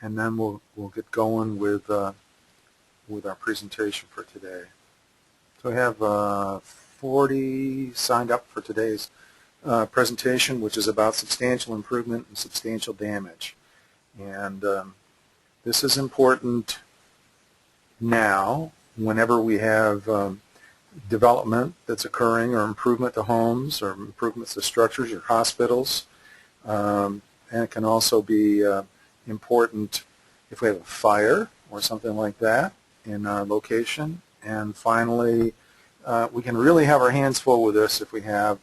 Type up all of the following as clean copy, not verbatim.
and then we'll get going with our presentation for today. So we have 40 signed up for today's presentation, which is about substantial improvement and substantial damage. And this is important now whenever we have development that's occurring, or improvement to homes, or improvements to structures or hospitals. And it can also be important if we have a fire or something like that in our location. And finally, we can really have our hands full with this if we have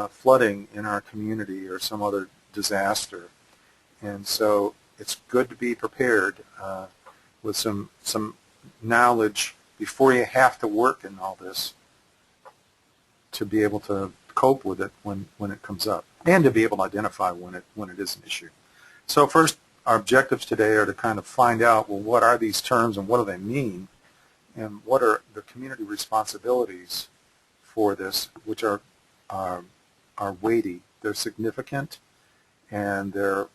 flooding in our community or some other disaster. And so it's good to be prepared with some knowledge before you have to work in all this, to be able to cope with it when it comes up, and to be able to identify when it is an issue. So first, our objectives today are to kind of find out, well, what are these terms and what do they mean, and what are the community responsibilities for this, which are weighty. They're significant, and they're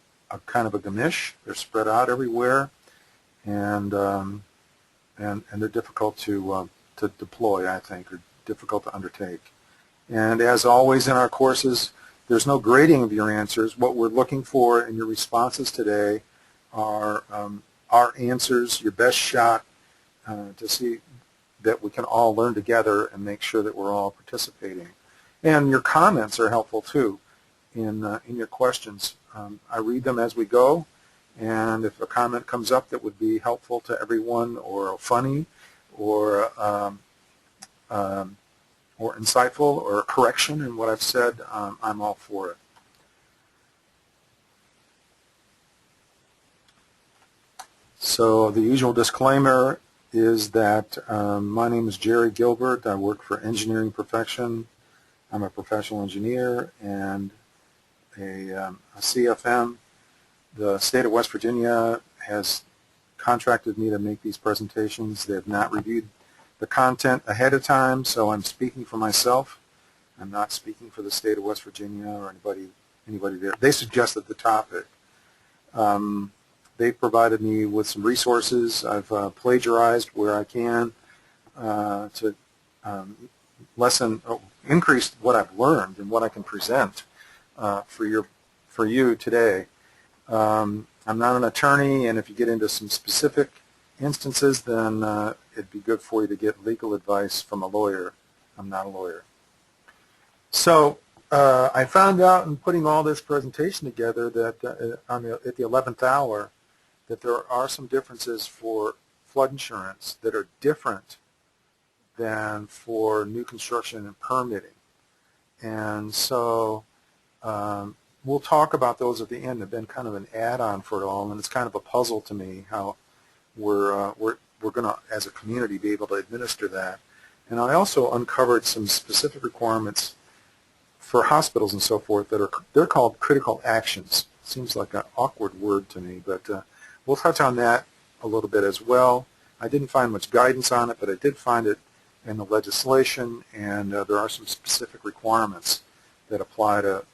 kind of a gamish. They're spread out everywhere, and they're difficult to deploy, I think, or difficult to undertake. And as always in our courses, there's no grading of your answers. What we're looking for in your responses today are our answers, your best shot to see that we can all learn together and make sure that we're all participating. And your comments are helpful too in your questions. I read them as we go, and if a comment comes up that would be helpful to everyone, or funny, or insightful, or a correction in what I've said, I'm all for it. So the usual disclaimer is that my name is Jerry Gilbert. I work for Engineering Perfection. I'm a professional engineer and a CFM. The state of West Virginia has contracted me to make these presentations. They have not reviewed the content ahead of time, so I'm speaking for myself. I'm not speaking for the state of West Virginia or anybody there. They suggested the topic. They provided me with some resources. I've plagiarized where I can to increase what I've learned and what I can present for you today. I'm not an attorney, and if you get into some specific instances, then it'd be good for you to get legal advice from a lawyer. I'm not a lawyer. So I found out in putting all this presentation together that at the 11th hour that there are some differences for flood insurance that are different than for new construction and permitting. And so we'll talk about those at the end. They've been kind of an add-on for it all, and it's kind of a puzzle to me how we're going to, as a community, be able to administer that. And I also uncovered some specific requirements for hospitals and so forth they're called critical actions. Seems like an awkward word to me, but we'll touch on that a little bit as well. I didn't find much guidance on it, but I did find it in the legislation, and there are some specific requirements that apply to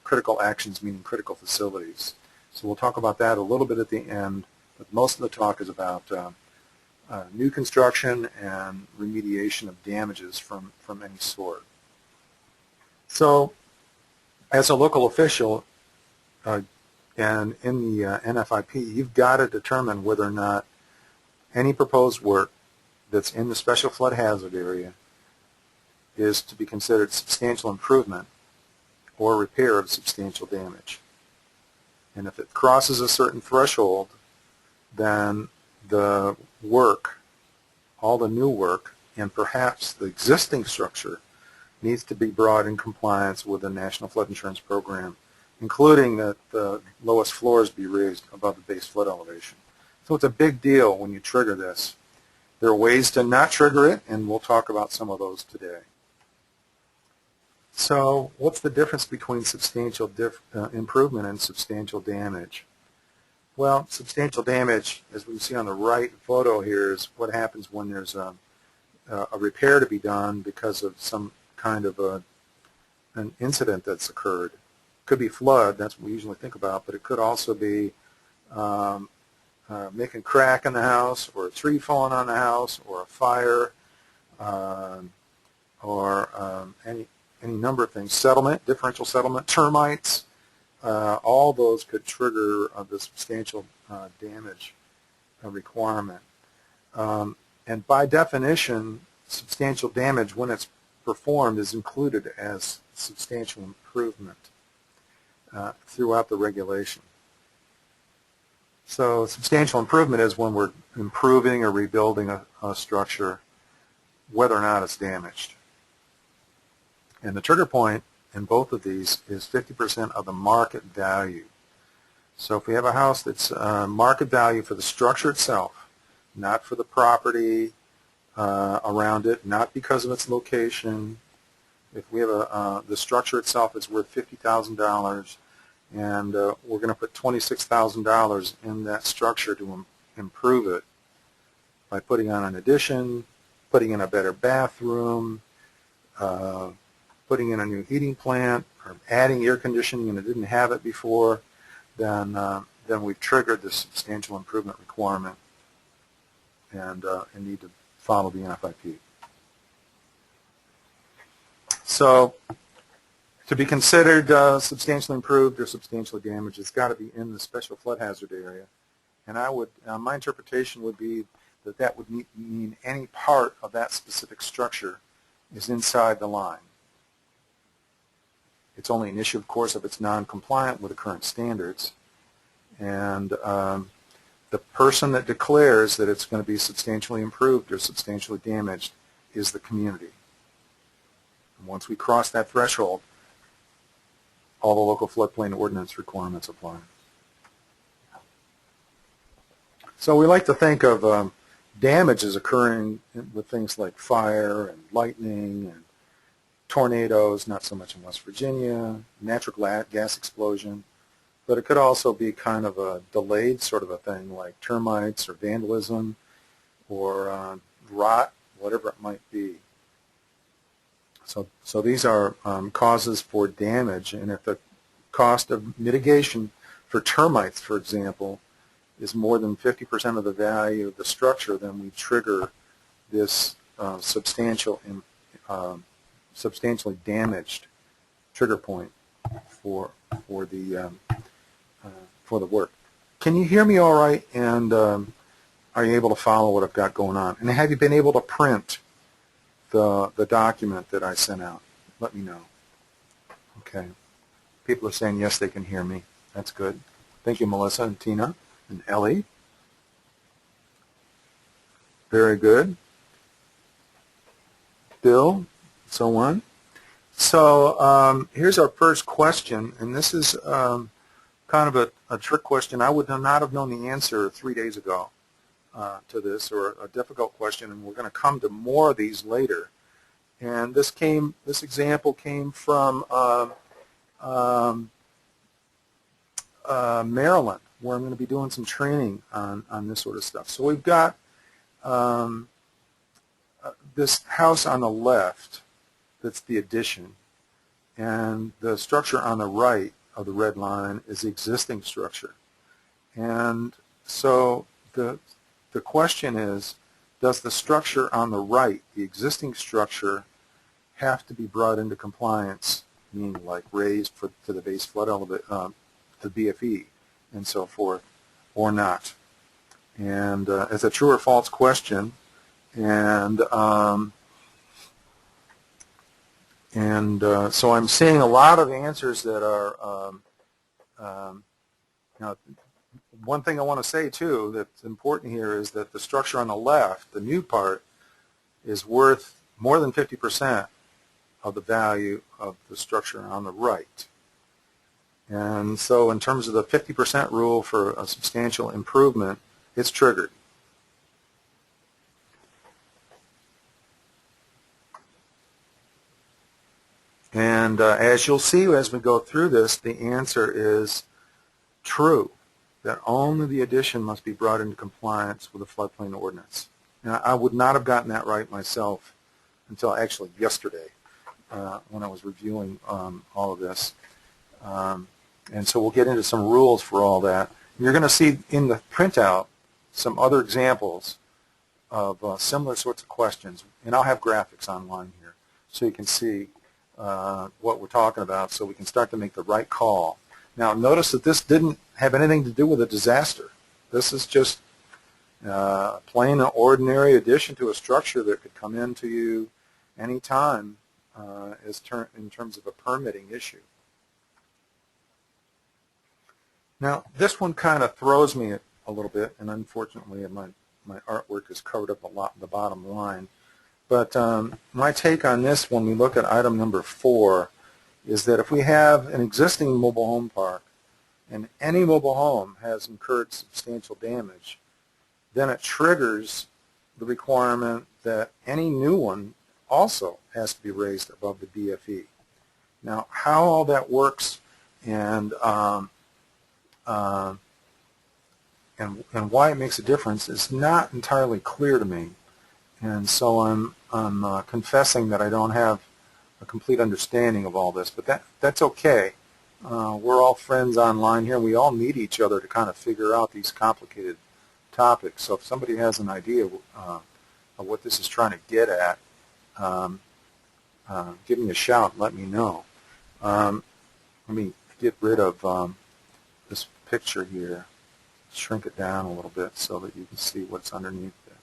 critical actions, meaning critical facilities. So we'll talk about that a little bit at the end, but most of the talk is about new construction and remediation of damages from any sort. So as a local official and in the NFIP, you've got to determine whether or not any proposed work that's in the special flood hazard area is to be considered substantial improvement or repair of substantial damage. And if it crosses a certain threshold, then the work, all the new work, and perhaps the existing structure needs to be brought in compliance with the National Flood Insurance Program, including that the lowest floors be raised above the base flood elevation. So it's a big deal when you trigger this. There are ways to not trigger it, and we'll talk about some of those today. So what's the difference between substantial improvement and substantial damage? Well, substantial damage, as we see on the right photo here, is what happens when there's a repair to be done because of some kind of an incident that's occurred. It could be flood, that's what we usually think about, but it could also be making crack in the house, or a tree falling on the house, or a fire, or any number of things. Settlement, differential settlement, termites, all those could trigger the substantial damage requirement. And by definition, substantial damage, when it's performed, is included as substantial improvement throughout the regulation. So substantial improvement is when we're improving or rebuilding a structure, whether or not it's damaged. And the trigger point in both of these is 50% of the market value. So if we have a house that's market value for the structure itself, not for the property around it, not because of its location. If we have the structure itself is worth $50,000, and we're going to put $26,000 in that structure to improve it by putting on an addition, putting in a better bathroom, putting in a new heating plant, or adding air conditioning and it didn't have it before, then we've triggered the substantial improvement requirement and need to follow the NFIP. So to be considered substantially improved or substantially damaged, it's got to be in the special flood hazard area. And I would, my interpretation would be that that would mean any part of that specific structure is inside the line. It's only an issue, of course, if it's non-compliant with the current standards. And the person that declares that it's going to be substantially improved or substantially damaged is the community. And once we cross that threshold, all the local floodplain ordinance requirements apply. So we like to think of damages occurring with things like fire and lightning and tornadoes, not so much in West Virginia, natural gas explosion, but it could also be kind of a delayed sort of a thing like termites or vandalism or rot, whatever it might be. So these are causes for damage, and if the cost of mitigation for termites, for example, is more than 50% of the value of the structure, then we trigger this substantially damaged trigger point for the work. Can you hear me all right? And are you able to follow what I've got going on? And have you been able to print the document that I sent out? Let me know. Okay. People are saying yes, they can hear me. That's good. Thank you, Melissa and Tina and Ellie. Very good. Bill, so on. So here's our first question, and this is kind of a trick question. I would not have known the answer 3 days ago to this, or a difficult question, and we're going to come to more of these later. And this example came from Maryland, where I'm going to be doing some training on this sort of stuff. So we've got this house on the left that's the addition, and the structure on the right of the red line is the existing structure. And so the question is, does the structure on the right, the existing structure, have to be brought into compliance, meaning like raised to the base flood elevation, the BFE, and so forth, or not? And it's a true or false question, and so I'm seeing a lot of answers that are, one thing I want to say too that's important here is that the structure on the left, the new part, is worth more than 50% of the value of the structure on the right. And so in terms of the 50% rule for a substantial improvement, it's triggered. And as you'll see as we go through this, the answer is true, that only the addition must be brought into compliance with the floodplain ordinance. And I would not have gotten that right myself until actually yesterday when I was reviewing all of this. And so we'll get into some rules for all that. And you're going to see in the printout some other examples of similar sorts of questions, and I'll have graphics online here so you can see what we're talking about, so we can start to make the right call. Now, notice that this didn't have anything to do with a disaster. This is just a plain and ordinary addition to a structure that could come into you anytime in terms of a permitting issue. Now, this one kind of throws me a little bit, and unfortunately my artwork is covered up a lot in the bottom line. But my take on this when we look at item number 4 is that if we have an existing mobile home park and any mobile home has incurred substantial damage, then it triggers the requirement that any new one also has to be raised above the BFE. Now, how all that works and why it makes a difference is not entirely clear to me, and so I'm confessing that I don't have a complete understanding of all this, but that's okay. We're all friends online here. We all need each other to kind of figure out these complicated topics. So if somebody has an idea of what this is trying to get at, give me a shout and let me know. Let me get rid of this picture here, shrink it down a little bit so that you can see what's underneath it.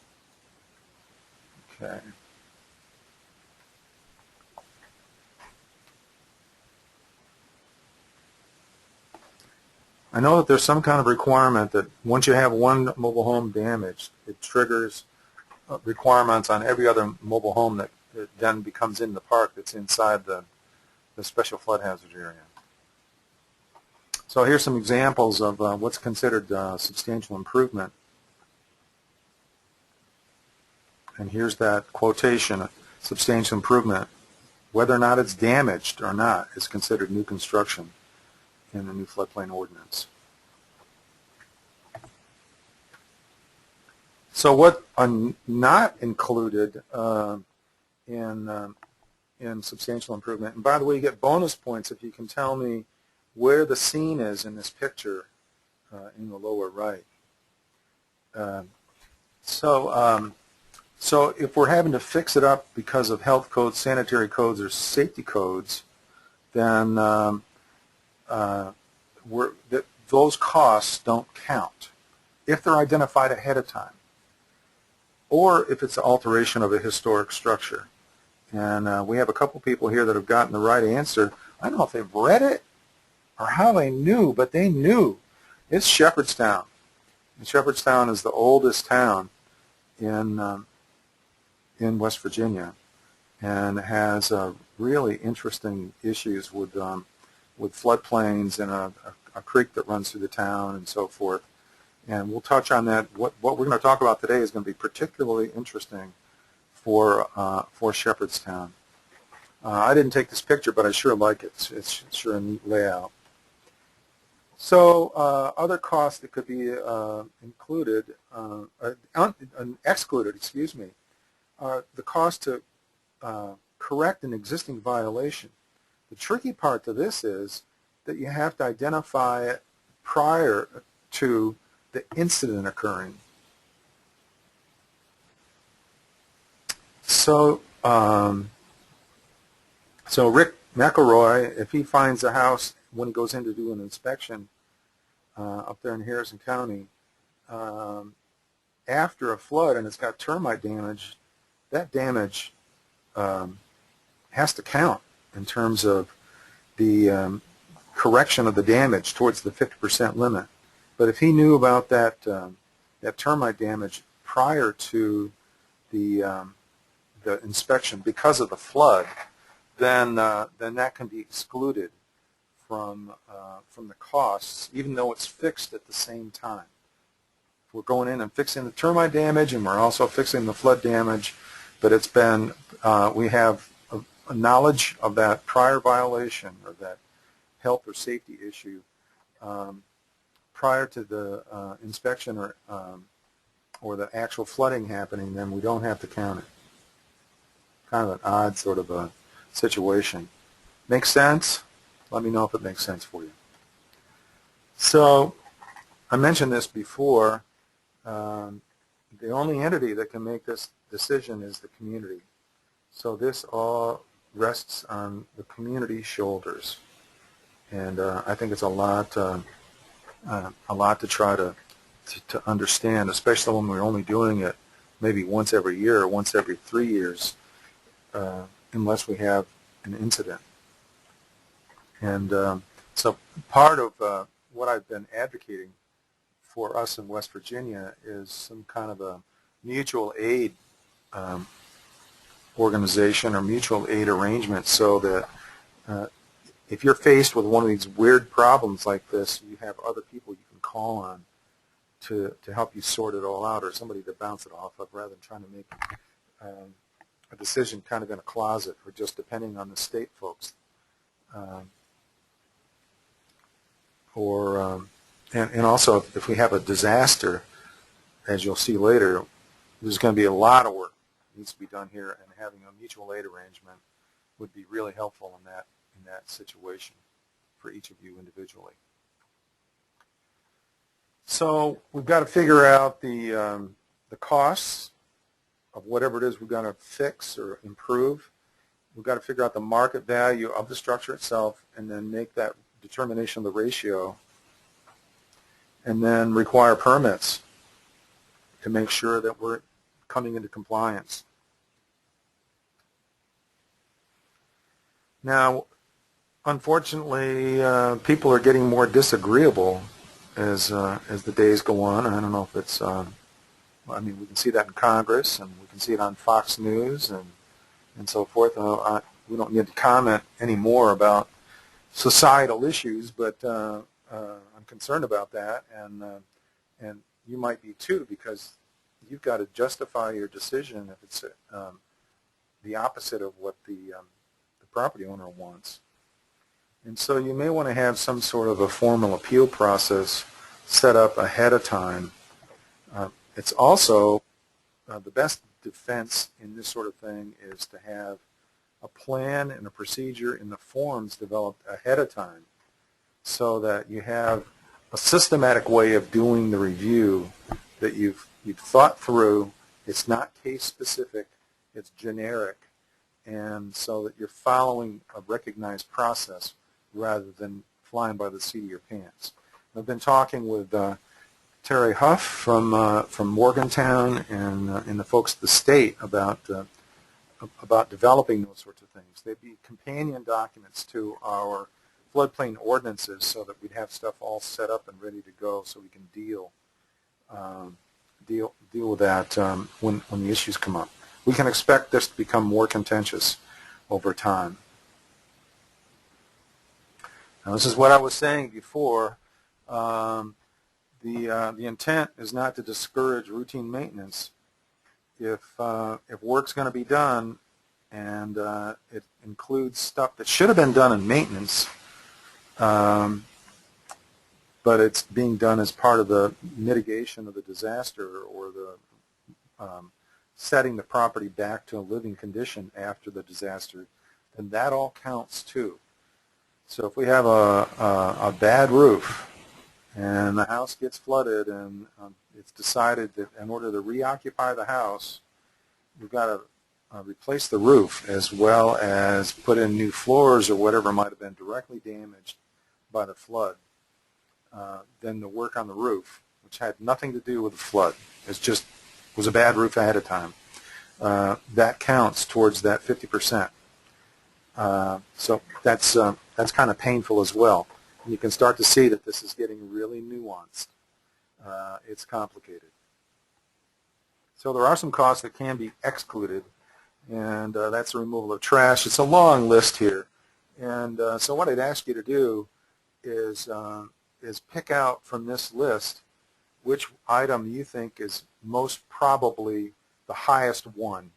Okay. I know that there's some kind of requirement that once you have one mobile home damaged, it triggers requirements on every other mobile home that then becomes in the park that's inside the special flood hazard area. So here's some examples of what's considered substantial improvement. And here's that quotation, substantial improvement. Whether or not it's damaged or not is considered new construction in the new floodplain ordinance. So what are not included in substantial improvement, and by the way, you get bonus points if you can tell me where the scene is in this picture in the lower right. So if we're having to fix it up because of health codes, sanitary codes, or safety codes, then those costs don't count if they're identified ahead of time, or if it's an alteration of a historic structure. And we have a couple people here that have gotten the right answer. I don't know if they've read it or how they knew, but they knew. It's Shepherdstown. And Shepherdstown is the oldest town in West Virginia, and has really interesting issues with floodplains and a creek that runs through the town and so forth. And we'll touch on that. What we're going to talk about today is going to be particularly interesting for Shepherdstown. I didn't take this picture, but I sure like it. It's sure a neat layout. So other costs that could be included, excluded, excuse me, are the cost to correct an existing violation. The tricky part to this is that you have to identify it prior to the incident occurring. So, so Rick McElroy, if he finds a house when he goes in to do an inspection up there in Harrison County, after a flood and it's got termite damage, that damage has to count in terms of the correction of the damage towards the 50% limit. But if he knew about that that termite damage prior to the inspection because of the flood, then that can be excluded from the costs, even though it's fixed at the same time. If we're going in and fixing the termite damage, and we're also fixing the flood damage, but it's been we have a knowledge of that prior violation or that health or safety issue prior to the inspection or the actual flooding happening, then we don't have to count it. Kind of an odd sort of a situation. Makes sense? Let me know if it makes sense for you. So I mentioned this before. the only entity that can make this decision is the community. So this all rests on the community's shoulders, and I think it's a lot to try to understand, especially when we're only doing it maybe once every year or once every 3 years, unless we have an incident. And so part of what I've been advocating for us in West Virginia is some kind of a mutual aid organization or mutual aid arrangement, so that if you're faced with one of these weird problems like this, you have other people you can call on to help you sort it all out, or somebody to bounce it off of, rather than trying to make a decision kind of in a closet or just depending on the state folks. And also, if we have a disaster, as you'll see later, there's going to be a lot of work that needs to be done here, and having a mutual aid arrangement would be really helpful in that situation for each of you individually. So we've got to figure out the costs of whatever it is we're going to fix or improve. We've got to figure out the market value of the structure itself, and then make that determination of the ratio, and then require permits to make sure that we're coming into compliance. Now, unfortunately, people are getting more disagreeable as the days go on. I don't know if it's, I mean, we can see that in Congress, and we can see it on Fox News and so forth. We don't need to comment anymore about societal issues, but I'm concerned about that, and you might be too, because you've got to justify your decision if it's the opposite of what the property owner wants. And so you may want to have some sort of a formal appeal process set up ahead of time. It's also the best defense in this sort of thing is to have a plan and a procedure in the forms developed ahead of time, so that you have a systematic way of doing the review that you've thought through. It's not case specific, it's generic, and so that you're following a recognized process rather than flying by the seat of your pants. I've been talking with Terry Huff from Morgantown and the folks at the state about developing those sorts of things. They'd be companion documents to our floodplain ordinances, so that we'd have stuff all set up and ready to go, so we can deal with that when the issues come up. We can expect this to become more contentious over time. Now, this is what I was saying before. The intent is not to discourage routine maintenance. If work's going to be done, and it includes stuff that should have been done in maintenance, but it's being done as part of the mitigation of the disaster, or the setting the property back to a living condition after the disaster, then that all counts too. So if we have a bad roof and the house gets flooded, and it's decided that in order to reoccupy the house, we've got to replace the roof as well as put in new floors or whatever might have been directly damaged by the flood, then the work on the roof, which had nothing to do with the flood, it just was a bad roof ahead of time, that counts towards that 50%. So that's kind of painful as well. And you can start to see that this is getting really nuanced. It's complicated. So there are some costs that can be excluded, and that's the removal of trash. It's a long list here. And so what I'd ask you to do is pick out from this list which item you think is most probably the highest one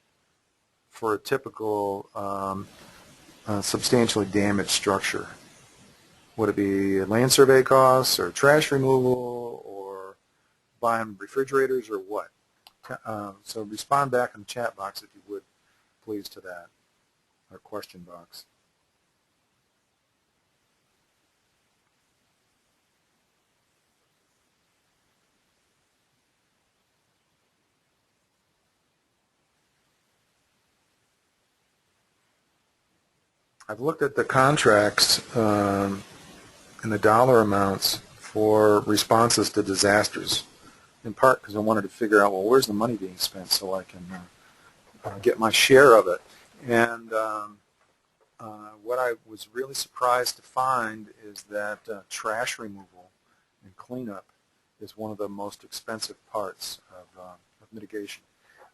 for a typical substantially damaged structure. Would it be land survey costs, or trash removal, or buying refrigerators, or what? So respond back in the chat box, if you would, please, to that, or question box. I've looked at the contracts and the dollar amounts for responses to disasters, in part because I wanted to figure out, well, where's the money being spent so I can get my share of it. And what I was really surprised to find is that trash removal and cleanup is one of the most expensive parts of mitigation.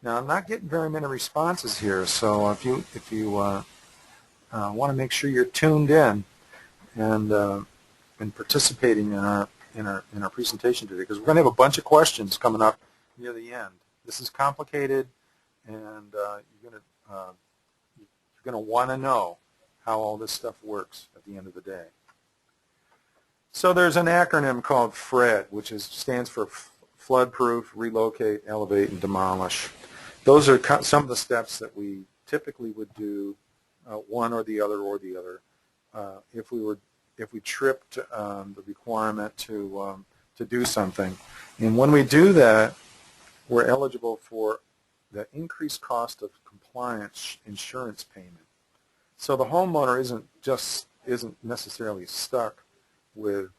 Now, I'm not getting very many responses here, so if you want to make sure you're tuned in and participating in our presentation today, because we're going to have a bunch of questions coming up near the end. This is complicated, and you're going to want to know how all this stuff works at the end of the day. So there's an acronym called FRED, which stands for flood-proof, relocate, elevate, and demolish. Those are some of the steps that we typically would do, one or the other, if we tripped the requirement to do something. And when we do that, we're eligible for the increased cost of compliance insurance payment. So the homeowner isn't necessarily stuck with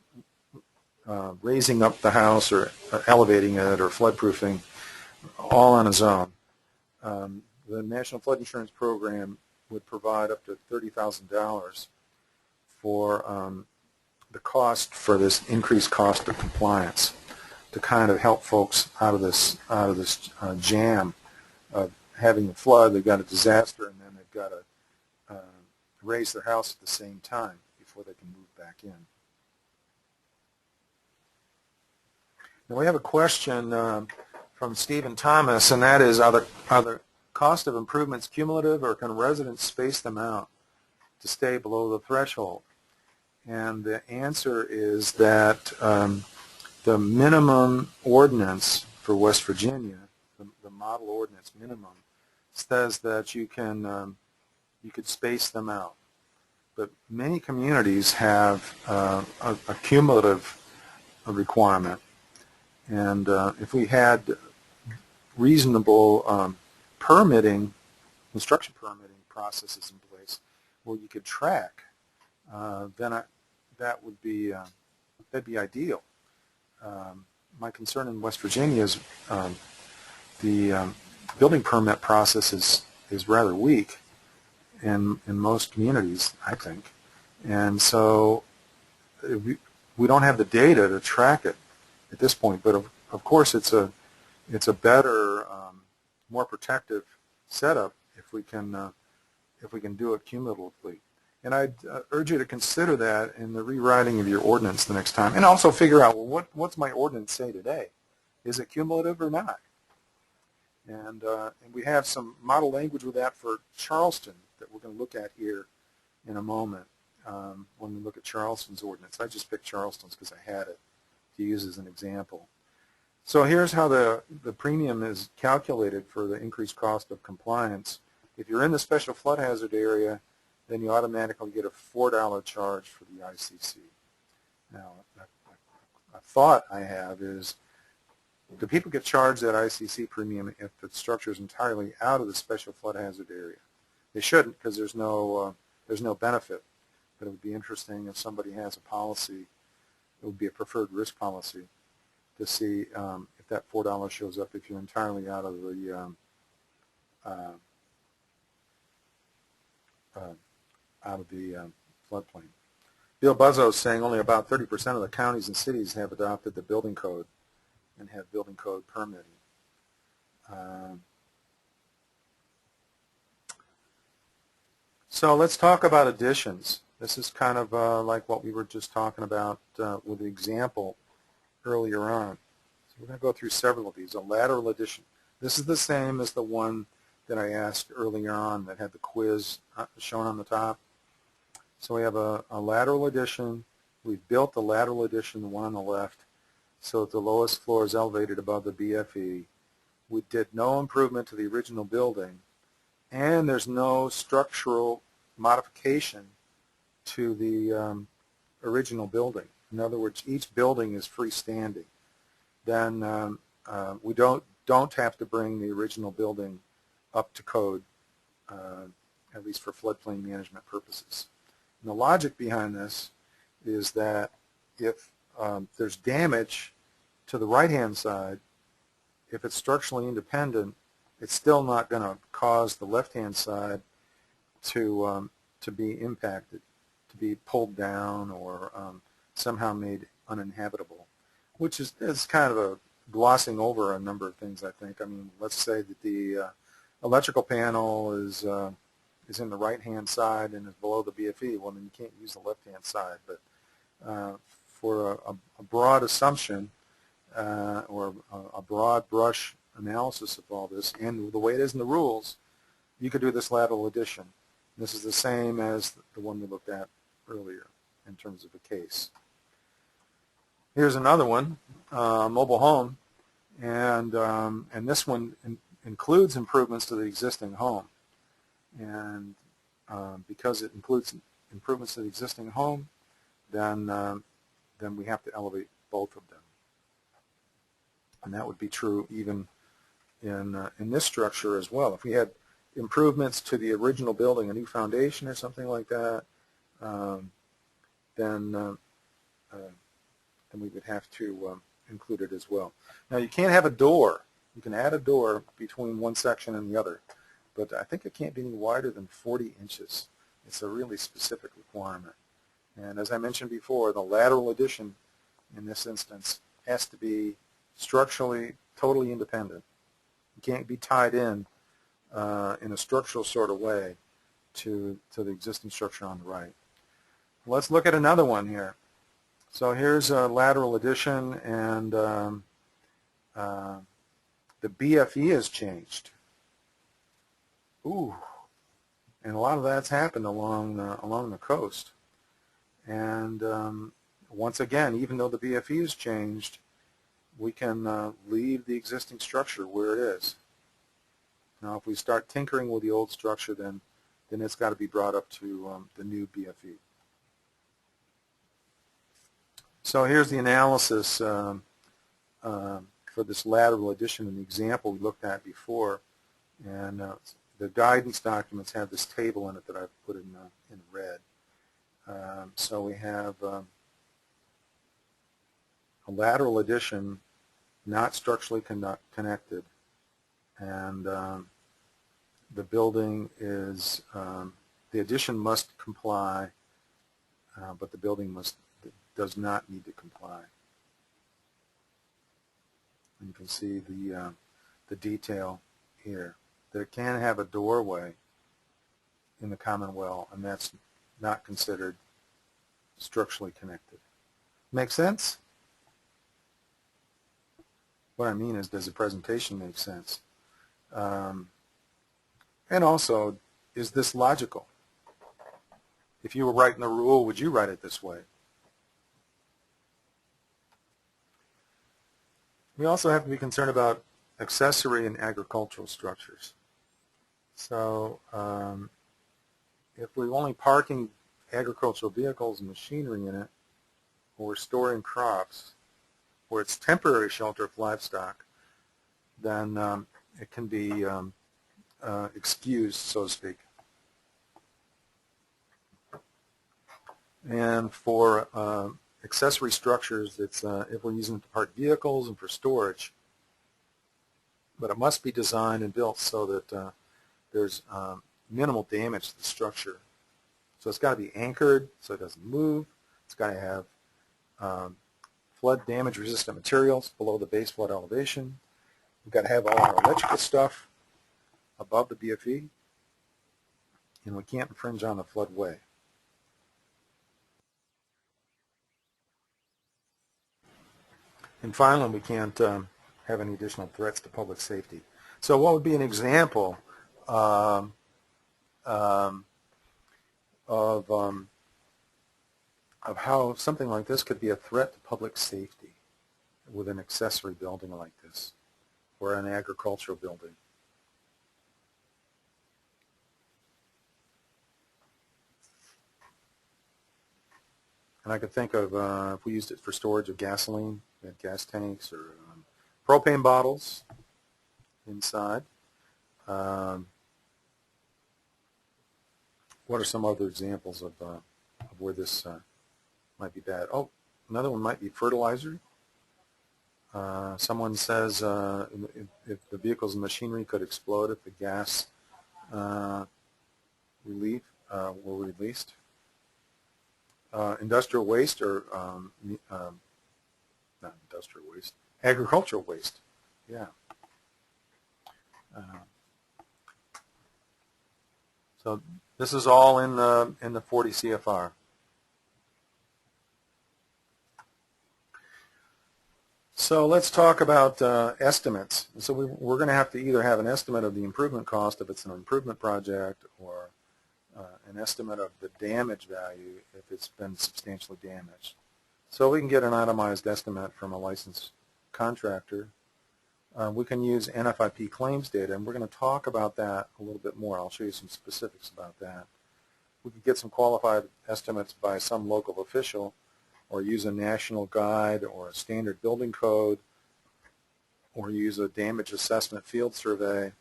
raising up the house or elevating it or floodproofing all on his own. The National Flood Insurance Program would provide up to $30,000 for the cost for this increased cost of compliance to kind of help folks out of this jam of having a flood. They've got a disaster, and then they've got to raise their house at the same time before they can move back in. Now we have a question from Stephen Thomas, and that is, are the cost of improvements cumulative, or can residents space them out to stay below the threshold? And the answer is that the minimum ordinance for West Virginia, the model ordinance minimum, says that you could space them out. But many communities have a cumulative requirement. And if we had reasonable construction permitting processes in place where you could track, then that'd be ideal. My concern in West Virginia is the building permit process is rather weak in most communities, I think, and so we don't have the data to track it at this point. But of course, it's a better, more protective setup if we can do it cumulatively. And I'd urge you to consider that in the rewriting of your ordinance the next time, and also figure out, well, what's my ordinance say today? Is it cumulative or not? And we have some model language with that for Charleston that we're going to look at here in a moment when we look at Charleston's ordinance. I just picked Charleston's because I had it to use as an example. So here's how the premium is calculated for the increased cost of compliance. If you're in the special flood hazard area, then you automatically get a $4 charge for the ICC. Now, a thought I have is, do people get charged that ICC premium if the structure is entirely out of the special flood hazard area? They shouldn't, because there's no benefit. But it would be interesting if somebody has a policy, it would be a preferred risk policy, to see if that $4 shows up if you're entirely out of the floodplain. Bill Buzzo is saying only about 30% of the counties and cities have adopted the building code and have building code permitting. So let's talk about additions. This is kind of like what we were just talking about with the example earlier on. So we're going to go through several of these. A lateral addition. This is the same as the one that I asked earlier on that had the quiz shown on the top. So we have a lateral addition. We've built the lateral addition, the one on the left, so that the lowest floor is elevated above the BFE. We did no improvement to the original building, and there's no structural modification to the original building. In other words, each building is freestanding. Then we don't have to bring the original building up to code at least for floodplain management purposes. And the logic behind this is that if there's damage to the right-hand side, if it's structurally independent, it's still not going to cause the left-hand side to be impacted, to be pulled down or somehow made uninhabitable, which is kind of a glossing over a number of things, I think. I mean, let's say that the electrical panel is in the right-hand side and is below the BFE. Well, then you can't use the left-hand side. But for a broad assumption or a broad brush analysis of all this, and the way it is in the rules, you could do this lateral addition. This is the same as the one we looked at earlier in terms of a case. Here's another one, mobile home, and this one includes improvements to the existing home. And because it includes improvements to the existing home, then we have to elevate both of them. And that would be true even in this structure as well. If we had improvements to the original building, a new foundation or something like that, then we would have to include it as well. Now, you can't have a door. You can add a door between one section and the other, but I think it can't be any wider than 40 inches. It's a really specific requirement. And as I mentioned before, the lateral addition in this instance has to be structurally totally independent. You can't be tied in a structural sort of way to the existing structure on the right. Let's look at another one here. So here's a lateral addition, and the BFE has changed. Ooh, and a lot of that's happened along the coast. And once again, even though the BFE has changed, we can leave the existing structure where it is. Now, if we start tinkering with the old structure, then it's got to be brought up to the new BFE. So here's the analysis for this lateral addition in the example we looked at before, and the guidance documents have this table in it that I've put in red. So we have a lateral addition not structurally connected, and the building is, the addition must comply, but the building does not need to comply. And you can see the detail here. That it can have a doorway in the common well, and that's not considered structurally connected. Make sense? What I mean is, does the presentation make sense? And also, is this logical? If you were writing the rule, would you write it this way? We also have to be concerned about accessory and agricultural structures. So if we're only parking agricultural vehicles and machinery in it, or storing crops, or it's temporary shelter of livestock, then it can be excused, so to speak. And for accessory structures, it's if we're using it to park vehicles and for storage, but it must be designed and built so that there's minimal damage to the structure. So it's got to be anchored so it doesn't move. It's got to have flood damage resistant materials below the base flood elevation. We've got to have all our electrical stuff above the BFE, and we can't infringe on the floodway. And finally, we can't have any additional threats to public safety. So what would be an example of how something like this could be a threat to public safety with an accessory building like this, or an agricultural building? And I could think of if we used it for storage of gasoline, we had gas tanks or propane bottles inside. what are some other examples of where this might be bad? Oh, another one might be fertilizer. Someone says if the vehicles and machinery could explode if the gas relief were released. Industrial waste, or not industrial waste, agricultural waste. Yeah. So this is all in the 40 CFR. So let's talk about estimates. So we're going to have to either have an estimate of the improvement cost if it's an improvement project, or an estimate of the damage value if it's been substantially damaged. So we can get an itemized estimate from a licensed contractor. We can use NFIP claims data, and we're going to talk about that a little bit more. I'll show you some specifics about that. We could get some qualified estimates by some local official, or use a national guide or a standard building code, or use a damage assessment field survey.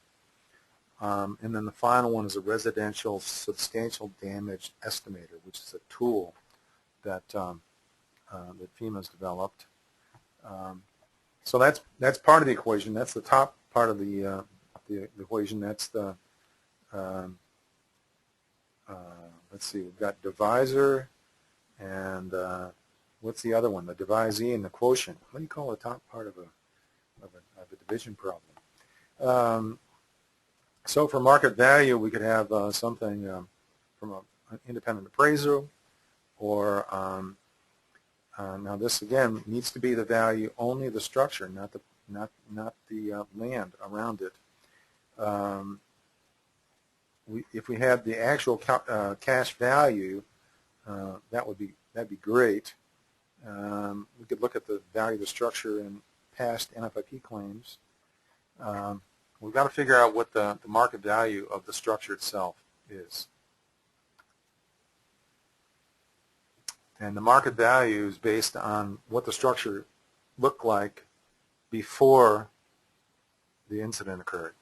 And then the final one is a residential substantial damage estimator, which is a tool that that FEMA's developed. So that's part of the equation. That's the top part of the equation. That's the let's see. We've got divisor, and what's the other one? The divisee and the quotient. What do you call the top part of a division problem? So for market value, we could have something from an independent appraiser, or now this again needs to be the value only of the structure, not the land around it. If we had the actual cash value, that'd be great. We could look at the value of the structure in past NFIP claims. We've got to figure out what the market value of the structure itself is. And the market value is based on what the structure looked like before the incident occurred.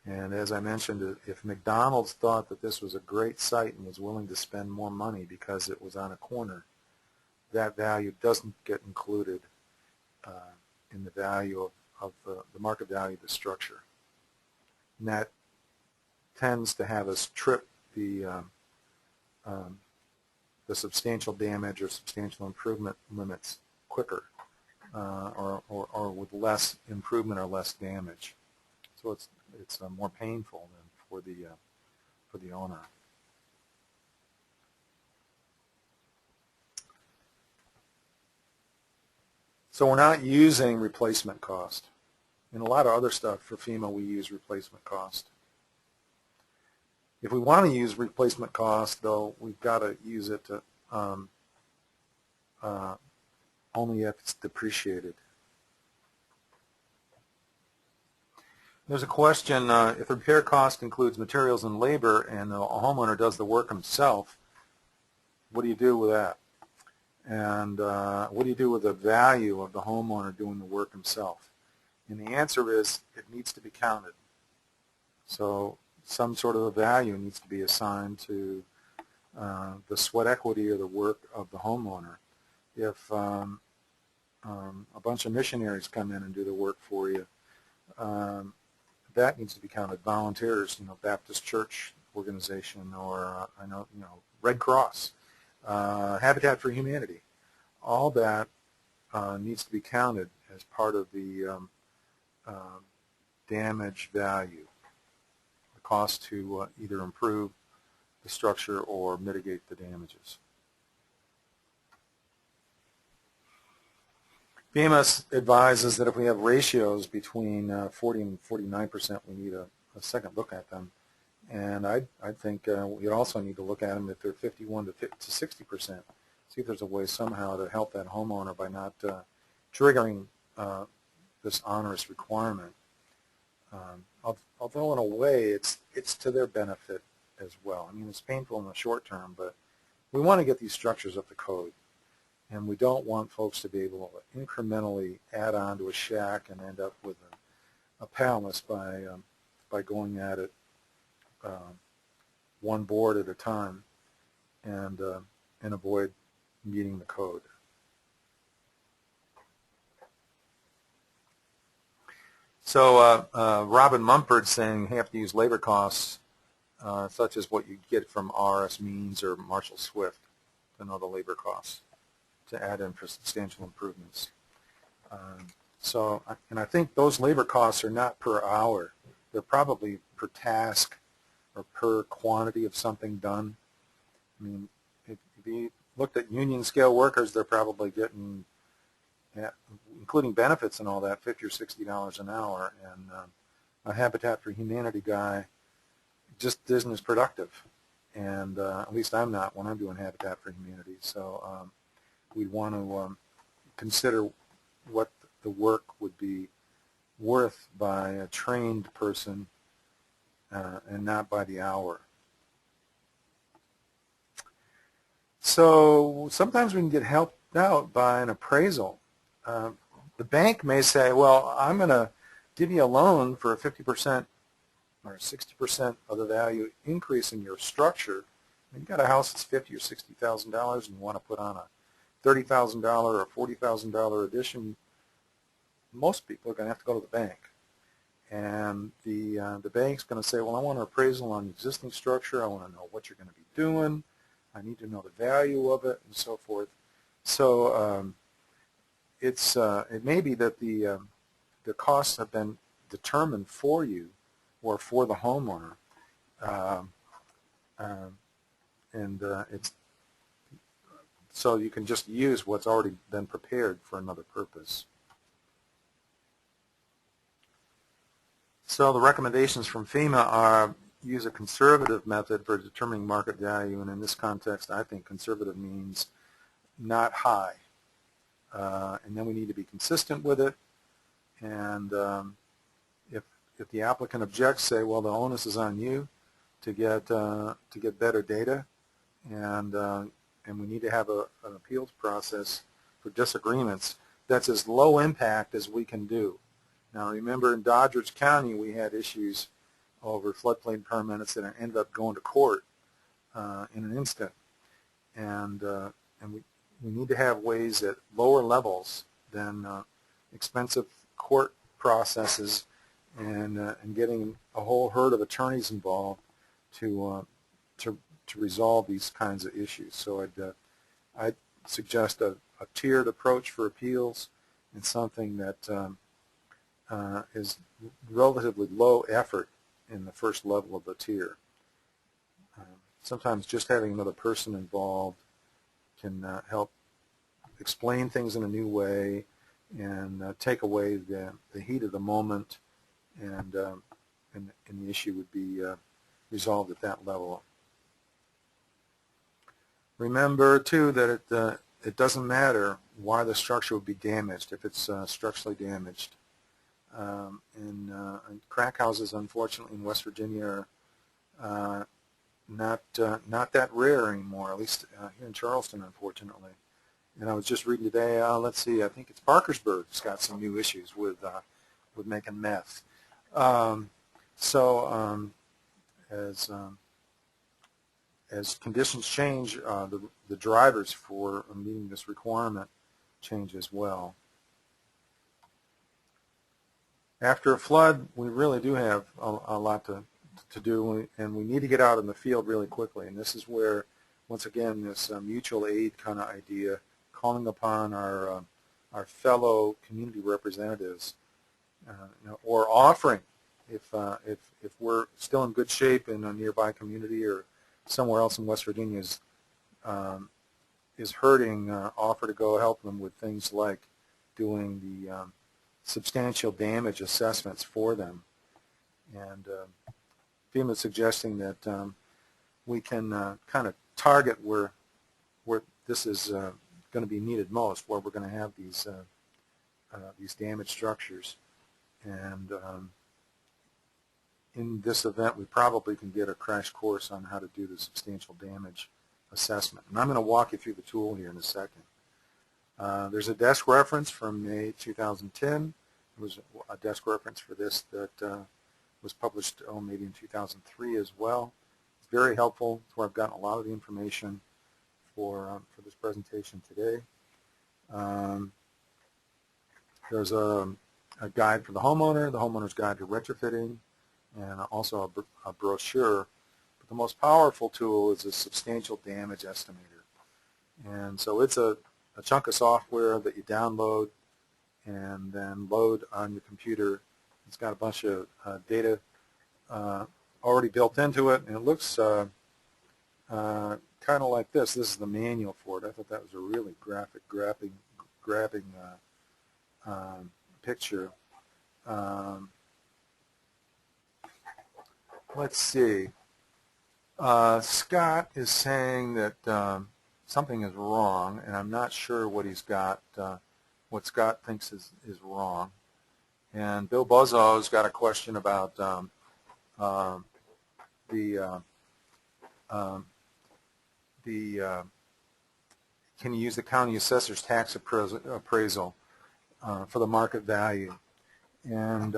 And as I mentioned, if McDonald's thought that this was a great site and was willing to spend more money because it was on a corner, that value doesn't get included in the value of the market value of the structure. And that tends to have us trip the substantial damage or substantial improvement limits quicker, or with less improvement or less damage. So it's more painful than for the owner. So we're not using replacement cost. In a lot of other stuff for FEMA, we use replacement cost. If we want to use replacement cost, though, we've got to use it to only if it's depreciated. There's a question, if the repair cost includes materials and labor and the homeowner does the work himself, what do you do with that? And what do you do with the value of the homeowner doing the work himself? And the answer is it needs to be counted. So some sort of a value needs to be assigned to the sweat equity or the work of the homeowner. If a bunch of missionaries come in and do the work for you, that needs to be counted. Volunteers, Baptist Church organization, or Red Cross, Habitat for Humanity. All that needs to be counted as part of the damage value, the cost to either improve the structure or mitigate the damages. FEMA advises that if we have ratios between 40 and 49%, we need a second look at them. And I think we also need to look at them if they're 51 to 60%. See if there's a way somehow to help that homeowner by not triggering this onerous requirement. Although in a way it's to their benefit as well. I mean, it's painful in the short term, but we want to get these structures up to code. And we don't want folks to be able to incrementally add on to a shack and end up with a palace by going at it one board at a time and avoid meeting the code. So Robin Mumford saying you have to use labor costs such as what you get from RS Means or Marshall Swift to know the labor costs to add in for substantial improvements. And I think those labor costs are not per hour. They're probably per task or per quantity of something done. I mean, if you looked at union scale workers, they're probably getting, including benefits and all that, $50 or $60 an hour. And a Habitat for Humanity guy just isn't as productive. And at least I'm not when I'm doing Habitat for Humanity. So we'd want to consider what the work would be worth by a trained person and not by the hour. So sometimes we can get helped out by an appraisal. The bank may say, well, I'm going to give you a loan for a 50% or 60% of the value increase in your structure. You've got a house that's $50,000 or $60,000 and you want to put on a $30,000 or $40,000 addition. Most people are going to have to go to the bank. And the bank's going to say, well, I want an appraisal on the existing structure. I want to know what you're going to be doing. I need to know the value of it and so forth. So it may be that the costs have been determined for you or for the homeowner, it's so you can just use what's already been prepared for another purpose. So the recommendations from FEMA are use a conservative method for determining market value, and in this context I think conservative means not high. And then we need to be consistent with it, and if the applicant objects, say, well, the onus is on you to get better data, and we need to have an appeals process for disagreements that's as low impact as we can do. Now remember, in Doddridge County we had issues over floodplain permits that ended up going to court in an instant, and we need to have ways at lower levels than expensive court processes and getting a whole herd of attorneys involved to resolve these kinds of issues. So I'd suggest a tiered approach for appeals and something that is relatively low effort in the first level of the tier. Sometimes just having another person involved can help explain things in a new way and take away the heat of the moment, and the issue would be resolved at that level. Remember too that it doesn't matter why the structure would be damaged if it's structurally damaged. And crack houses, unfortunately, in West Virginia are not that rare anymore, at least here in Charleston, unfortunately. And I was just reading today, let's see, I think it's Parkersburg's got some new issues with making meth. As conditions change, the drivers for meeting this requirement change as well. After a flood, we really do have a lot to do, and we need to get out in the field really quickly. And this is where, once again, this mutual aid kind of idea, calling upon our fellow community representatives, or offering, if we're still in good shape in a nearby community or somewhere else in West Virginia is hurting, offer to go help them with things like doing the substantial damage assessments for them. And FEMA is suggesting that we can kind of target where this is going to be needed most, where we're going to have these damaged structures. And in this event, we probably can get a crash course on how to do the substantial damage assessment. And I'm going to walk you through the tool here in a second. There's a desk reference from May 2010. was a desk reference for this that was published, maybe in 2003 as well. It's very helpful. It's where I've gotten a lot of the information for this presentation today. There's a guide for the homeowner's guide to retrofitting, and also a brochure. But the most powerful tool is a substantial damage estimator. And so it's a chunk of software that you download and then load on your computer. It's got a bunch of data already built into it, and it looks kind of like this. This is the manual for it. I thought that was a really graphic, grabbing picture. Let's see. Scott is saying that something is wrong, and I'm not sure what he's got, what Scott thinks is wrong. And Bill Buzzo's got a question about can you use the county assessor's tax appraisal for the market value? And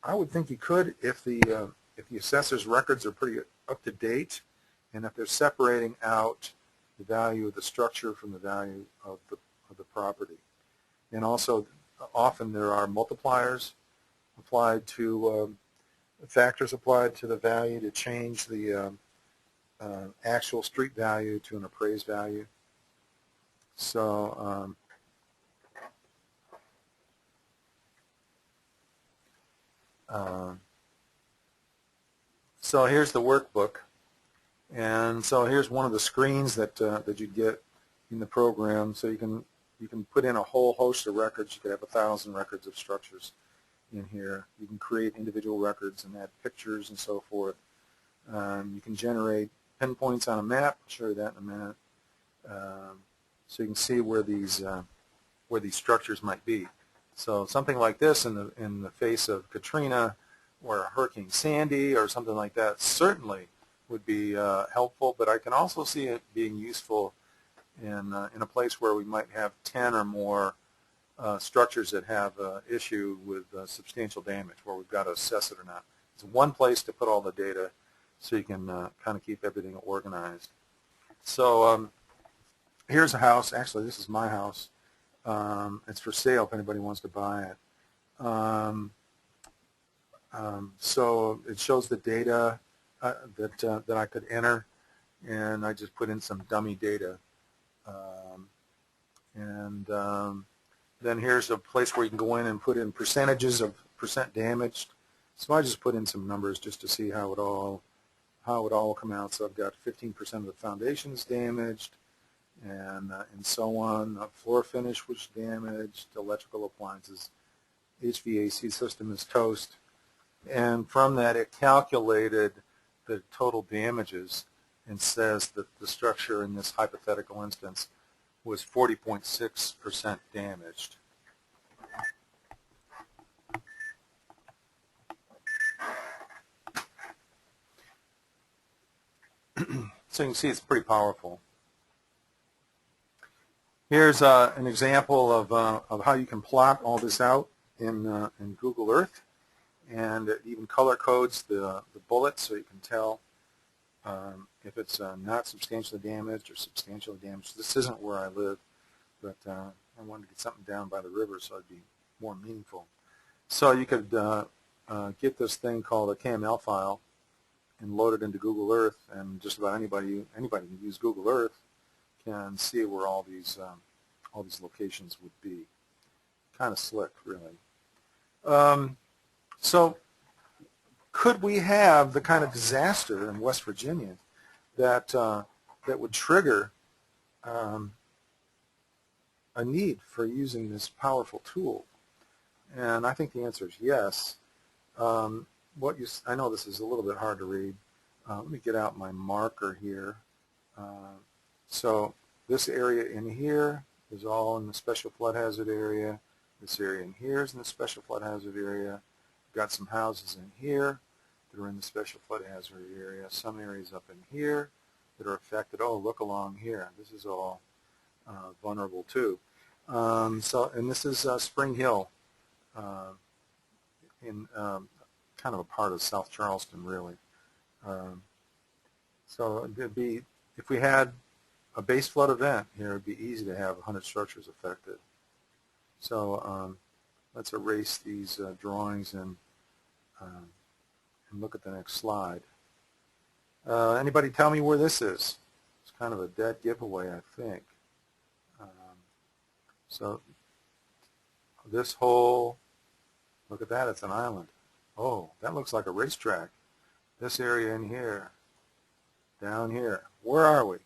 I would think you could if the assessor's records are pretty up to date, and if they're separating out the value of the structure from the value of the property. And also, often there are multipliers applied to factors applied to the value to change the actual street value to an appraised value. So so here's the workbook, and so here's one of the screens that that you get in the program. So you can put in a whole host of records. You could have 1,000 records of structures in here. You can create individual records and add pictures and so forth. You can generate pinpoints on a map. I'll show you that in a minute. So you can see where these structures might be. So something like this in the face of Katrina or Hurricane Sandy or something like that certainly would be helpful. But I can also see it being useful in a place where we might have 10 or more structures that have issue with substantial damage, where we've got to assess it or not. It's one place to put all the data so you can kind of keep everything organized. So here's a house. Actually, this is my house. It's for sale if anybody wants to buy it. So it shows the data that I could enter, and I just put in some dummy data. Then here's a place where you can go in and put in percentages of percent damaged. So I just put in some numbers just to see how it all come out. So I've got 15% of the foundations damaged, and so on. Floor finish was damaged. Electrical appliances, HVAC system is toast. And from that, it calculated the total damages and says that the structure in this hypothetical instance was 40.6% damaged. So you can see it's pretty powerful. Here's an example of how you can plot all this out in Google Earth, and it even color codes the bullets so you can tell if it's not substantially damaged or substantially damaged. This isn't where I live, but I wanted to get something down by the river so it'd be more meaningful. So you could get this thing called a KML file and load it into Google Earth, and just about anybody can use Google Earth can see where all these locations would be. Kind of slick, really. So could we have the kind of disaster in West Virginia that would trigger a need for using this powerful tool? And I think the answer is yes. I know this is a little bit hard to read. Let me get out my marker here. So this area in here is all in the special flood hazard area. This area in here is in the special flood hazard area. We've got some houses in here that are in the special flood hazard area. Some areas up in here that are affected. Oh, look along here. This is all vulnerable too. And this is Spring Hill in kind of a part of South Charleston, really. So it'd be, if we had a base flood event here, it'd be easy to have 100 structures affected. So let's erase these drawings and look at the next slide. Anybody tell me where this is? It's kind of a dead giveaway, I think. So this whole, look at that, it's an island. Oh, that looks like a racetrack. This area in here, down here. Where are we?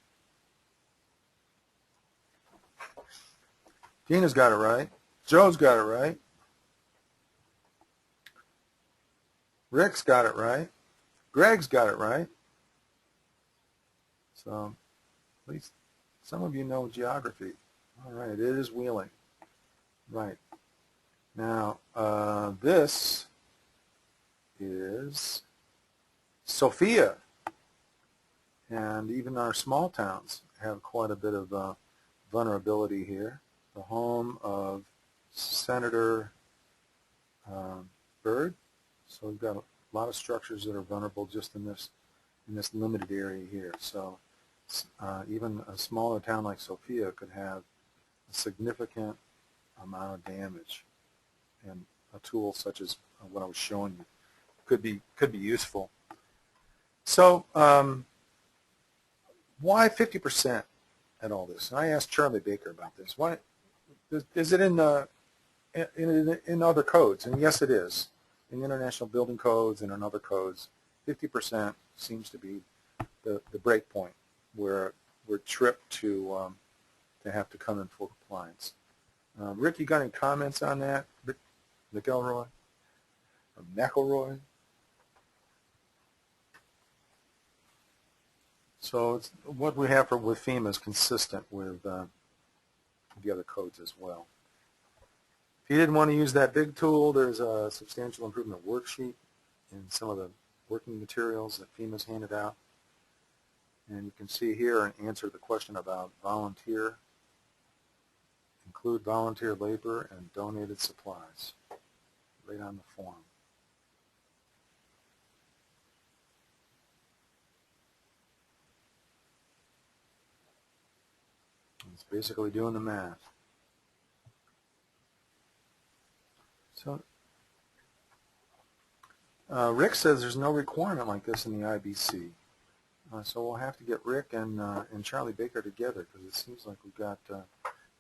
Tina's got it right. Joe's got it right. Rick's got it right. Greg's got it right. So at least some of you know geography. All right, it is Wheeling. Right. Now, this is Sophia. And even our small towns have quite a bit of vulnerability here. The home of Senator Byrd. So we've got a lot of structures that are vulnerable just in this limited area here. So even a smaller town like Sophia could have a significant amount of damage, and a tool such as what I was showing you could be useful. So why 50% at all this? And I asked Charlie Baker about this. Why is it in other codes? And yes, it is. In international building codes and in other codes, 50% seems to be the break point where we're tripped to have to come in full compliance. Rick, you got any comments on that? Rick McElroy or McElroy? So it's, what we have with FEMA is consistent with the other codes as well. If you didn't want to use that big tool, there's a substantial improvement worksheet in some of the working materials that FEMA's handed out. And you can see here and answer the question about volunteer. Include volunteer labor and donated supplies right on the form. It's basically doing the math. So Rick says there's no requirement like this in the IBC. So we'll have to get Rick and Charlie Baker together, because it seems like we've got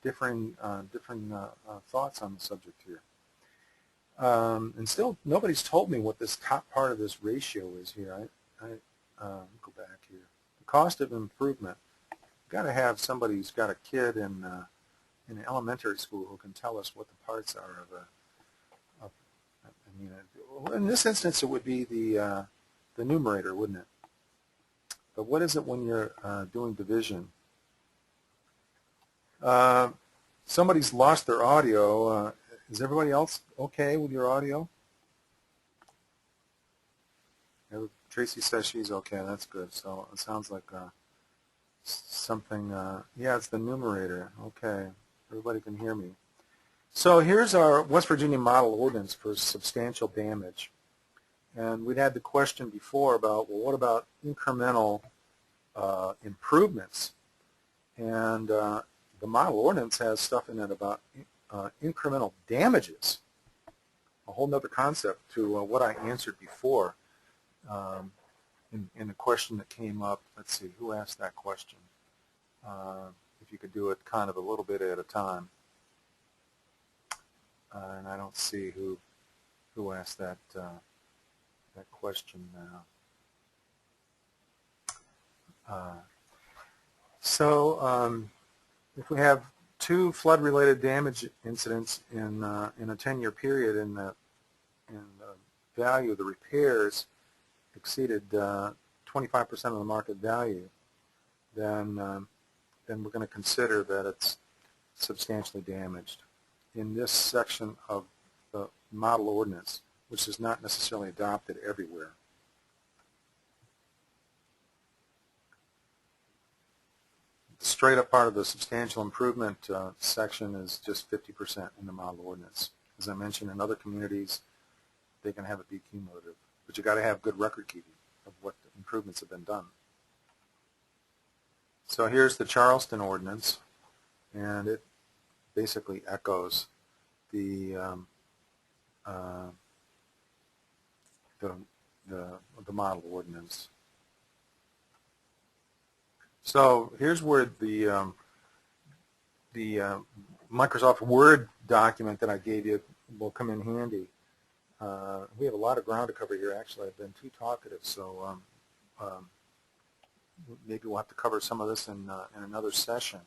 differing thoughts on the subject here. And still, nobody's told me what this top part of this ratio is here. Go back here. The cost of improvement. You've got to have somebody who's got a kid in an elementary school who can tell us what the parts are of I mean, in this instance, it would be the numerator, wouldn't it? But what is it when you're doing division? Somebody's lost their audio. Is everybody else okay with your audio? Tracy says she's okay. That's good. So it sounds like something. Yeah, it's the numerator. Okay, everybody can hear me. So here's our West Virginia model ordinance for substantial damage. And we'd had the question before about, well, what about incremental improvements? And the model ordinance has stuff in it about incremental damages, a whole other concept to what I answered before in a question that came up. Let's see, who asked that question? If you could do it kind of a little bit at a time. And I don't see who asked that question now. So if we have two flood-related damage incidents in a 10-year period, and the value of the repairs exceeded 25% of the market value, then we're going to consider that it's substantially damaged. In this section of the model ordinance, which is not necessarily adopted everywhere. The straight up part of the substantial improvement section is just 50% in the model ordinance. As I mentioned, in other communities, they can have it be cumulative. But you got to have good record keeping of what improvements have been done. So here's the Charleston ordinance, and it basically echoes the model ordinance. So here's where the Microsoft Word document that I gave you will come in handy. We have a lot of ground to cover here. Actually, I've been too talkative, so maybe we'll have to cover some of this in another session.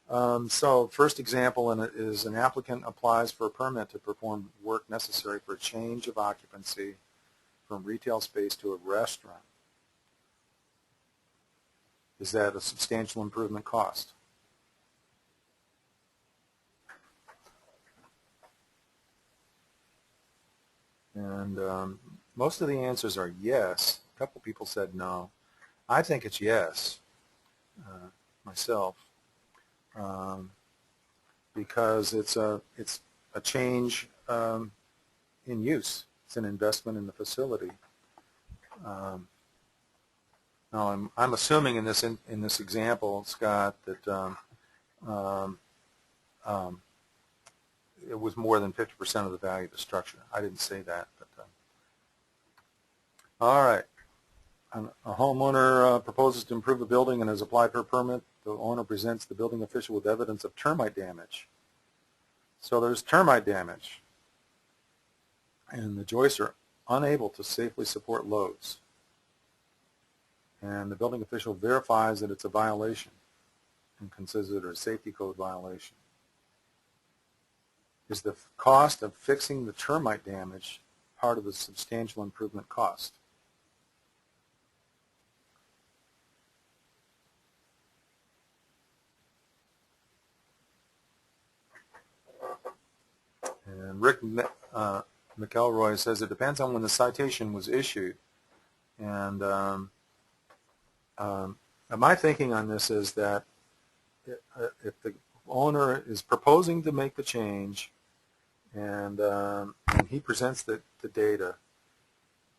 So first example is an applicant applies for a permit to perform work necessary for a change of occupancy from retail space to a restaurant. Is that a substantial improvement cost? And most of the answers are yes. A couple people said no. I think it's yes, myself, because it's a change in use. It's an investment in the facility. Now I'm assuming in this example, Scott, that it was more than 50% of the value of the structure. I didn't say that, but all right. A homeowner proposes to improve a building and has applied for a permit. The owner presents the building official with evidence of termite damage. So there's termite damage, and the joists are unable to safely support loads. And the building official verifies that it's a violation and considers it a safety code violation. Is the cost of fixing the termite damage part of the substantial improvement cost? And Rick McElroy says it depends on when the citation was issued. And my thinking on this is that if the owner is proposing to make the change and he presents the data,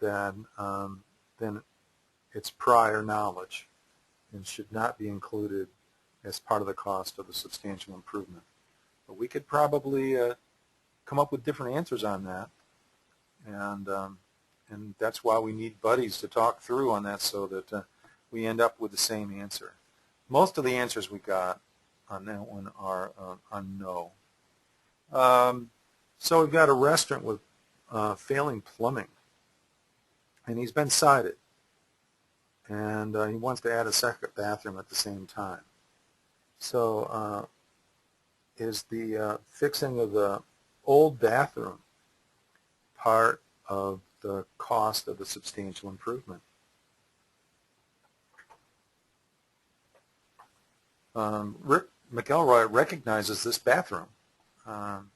then it's prior knowledge and should not be included as part of the cost of the substantial improvement. But we could probably come up with different answers on that, and that's why we need buddies to talk through on that so that we end up with the same answer. Most of the answers we got on that one are on no. So we've got a restaurant with failing plumbing, and he's been cited, and he wants to add a second bathroom at the same time. So is the fixing of the old bathroom part of the cost of the substantial improvement? Rick McElroy recognizes this bathroom, and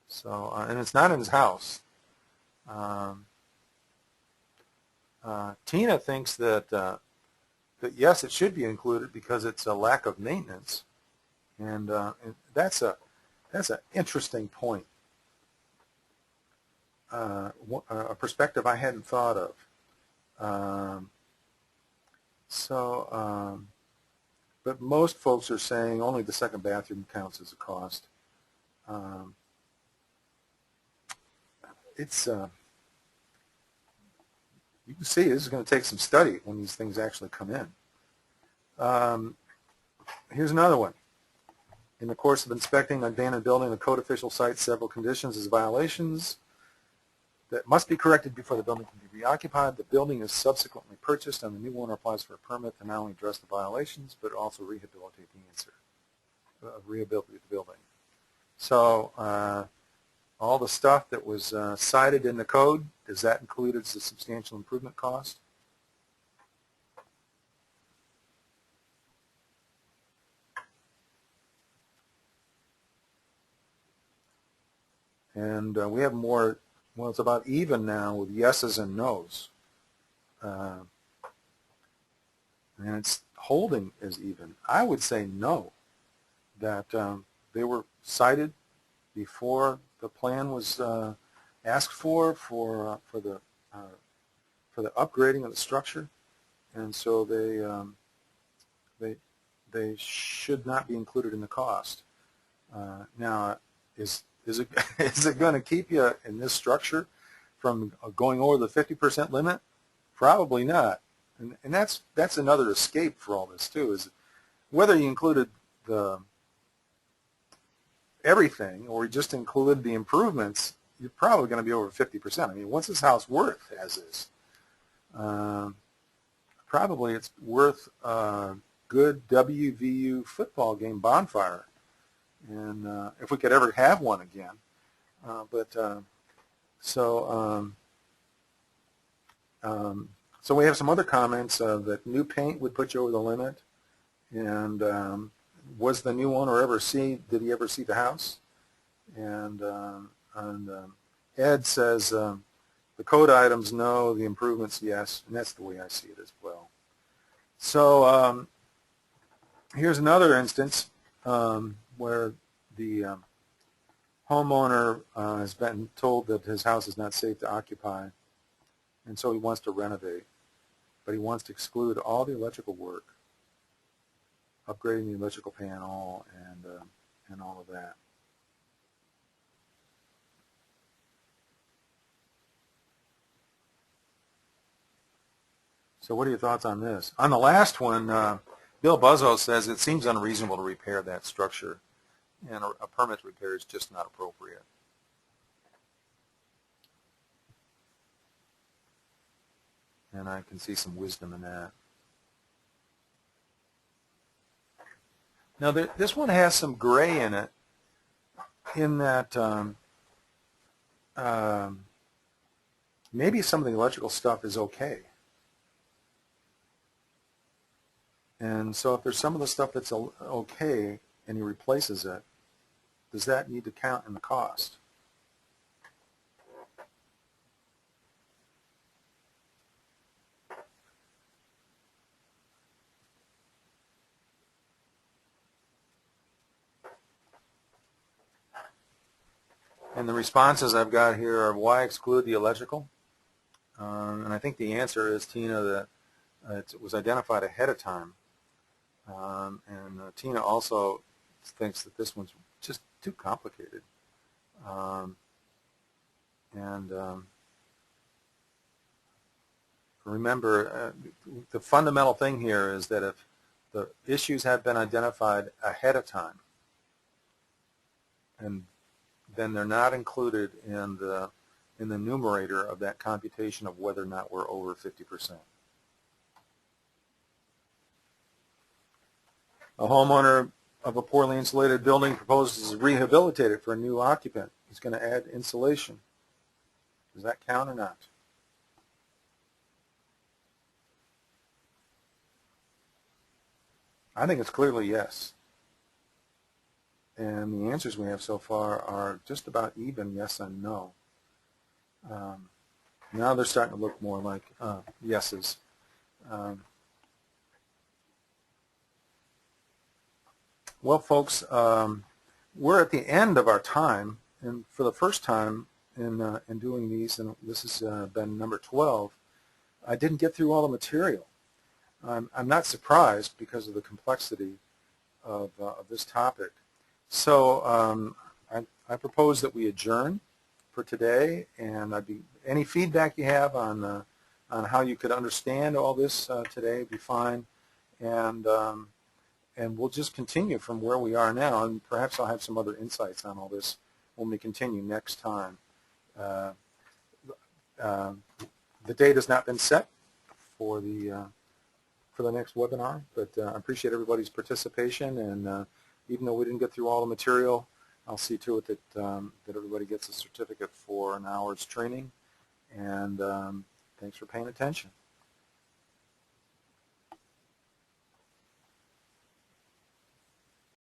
it's not in his house. Tina thinks that yes, it should be included because it's a lack of maintenance, and that's an interesting point, a perspective I hadn't thought of. But most folks are saying only the second bathroom counts as a cost. You can see this is going to take some study when these things actually come in. Here's another one. In the course of inspecting an abandoned building, the code official cites several conditions as violations that must be corrected before the building can be reoccupied. The building is subsequently purchased, and the new owner applies for a permit to not only address the violations, but also rehabilitate the building. So all the stuff that was cited in the code, is that included as a substantial improvement cost? And we have more, well, it's about even now with yeses and nos. And it's holding as even. I would say no, that they were cited before the plan was asked for the upgrading of the structure, and so they should not be included in the cost. Now, is it is it going to keep you in this structure from going over the 50% limit? Probably not. And that's another escape for all this too, is whether you included everything or you just included the improvements, you're probably going to be over 50%. I mean, what's this house worth as is? Probably it's worth a good WVU football game bonfire, and if we could ever have one again. So we have some other comments that new paint would put you over the limit, and was the new owner did he ever see the house? And Ed says the code items no, the improvements yes, and that's the way I see it as well. So here's another instance where the homeowner has been told that his house is not safe to occupy, and so he wants to renovate, but he wants to exclude all the electrical work, upgrading the electrical panel and all of that. So what are your thoughts on this? On the last one, Bill Buzzo says it seems unreasonable to repair that structure, and a permit repair is just not appropriate. And I can see some wisdom in that. Now, this one has some gray in it, in that maybe some of the electrical stuff is okay. And so if there's some of the stuff that's okay and he replaces it, does that need to count in the cost? And the responses I've got here are, why exclude the electrical? And I think the answer is, Tina, that it was identified ahead of time. And Tina also thinks that this one's just too complicated. Remember, the fundamental thing here is that if the issues have been identified ahead of time, and then they're not included in the numerator of that computation of whether or not we're over 50%. A homeowner of a poorly insulated building proposes to rehabilitate it for a new occupant. He's going to add insulation. Does that count or not? I think it's clearly yes. And the answers we have so far are just about even yes and no. Now they're starting to look more like yeses. Well, folks, we're at the end of our time, and for the first time in doing these, and this has been number 12, I didn't get through all the material. I'm not surprised because of the complexity of this topic. So I propose that we adjourn for today, and any feedback you have on how you could understand all this today would be fine, and we'll just continue from where we are now, and perhaps I'll have some other insights on all this when we continue next time. The date has not been set for the next webinar, but I appreciate everybody's participation, and even though we didn't get through all the material, I'll see to it that that everybody gets a certificate for an hour's training, and thanks for paying attention.